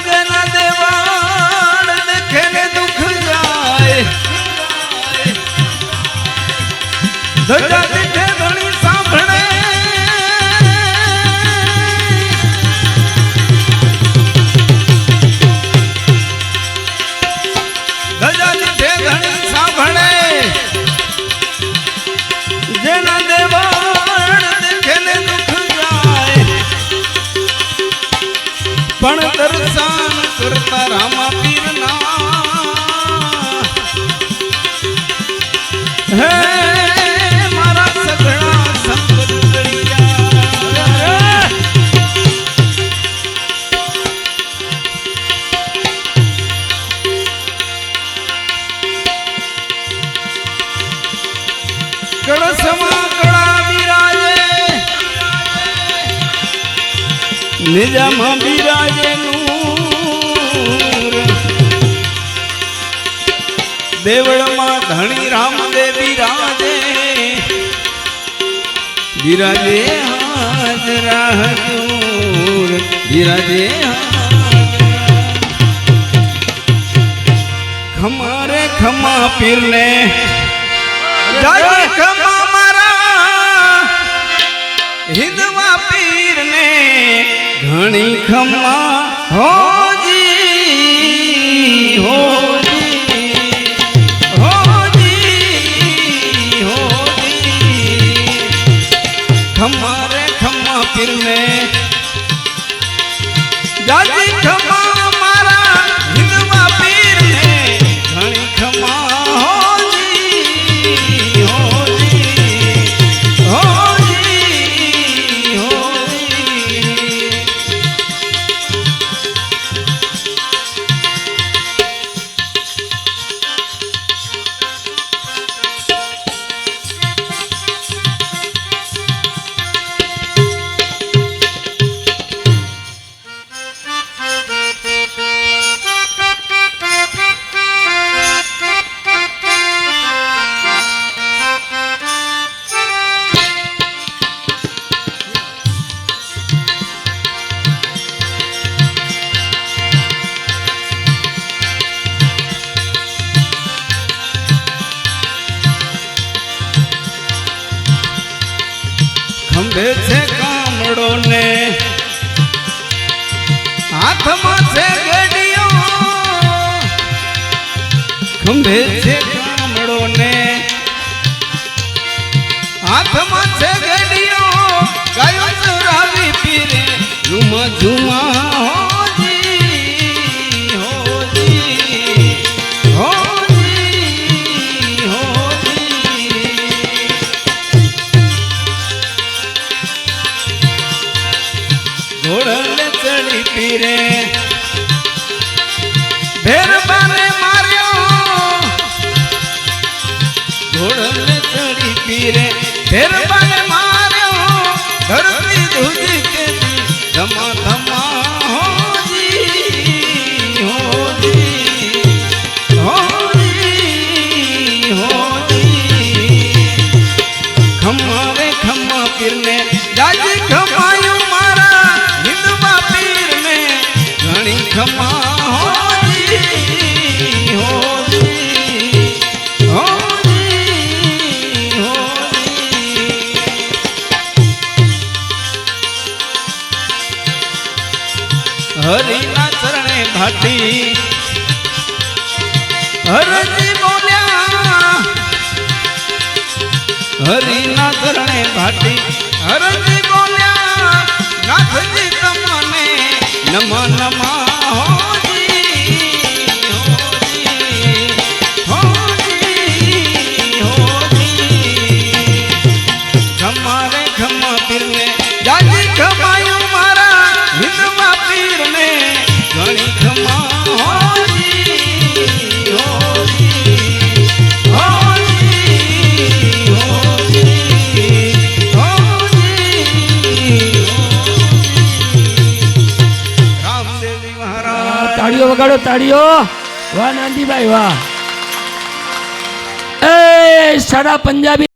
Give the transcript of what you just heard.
जना देवाड़ देखे ने दुख जाए धजा दिठे धनी सांभळे धजा दिठे धनी सांभळे जना देवाड़ देखे ने दुख जाए पण दर्शन करता रामा पीर ना हे मारा सगळा संकट टळिया कळसमा कळा बिराजे निजामा बिराजे नूर देवळमा धणी रामदेव बिराजे बिराजे हाजरा हजूर बिराजे खमारे खमा पीरने जाए खमा मारा हिंदवा पीरने घणी खमा हो जी हो जी हो जी हो जी खमा रे खमा पीरने जाजी खमा मारा हिंदवा पीरने घणी खमा हो जी हो जी हो जी हो खंभे से कामड़ो ने हाथ में से गडियो खंभे से कामड़ो ने हाथ में से गडियो गायो चुरावी पीरे झुमा झुमा हो जी हो जी हो जी हो जी घोड़े चढ़ी पीरे भेरबाने मारियो घोड़े चढ़ी पीरे भेरबाने मारियो धरती धुजी के धमा धमा हो जी हो जी हो जी हो जी खम्मा रे खम्मा पीरने जाजी खमायो मारा हिंदवा पीर ने घणी खमा हो जी हो जी हो जी हो जी हरि ना चरणे भाटी हरजी बोल्या हरि ना चरणे भाटी हरजी बोल्या नाथ जी तमने नमा नमा हो जी हो जी हो जी हो जी खमा रे खमा पीर ने जाजी खमायो मारा हिंदवा पीर ने घणी खमा हो जी हो जी हो जी हो जी हो जी रामदेवजी महाराज ताड़ियों वगाड़ो ताड़ियों वाह नांदी भाई वाह ए सारा पंजाबी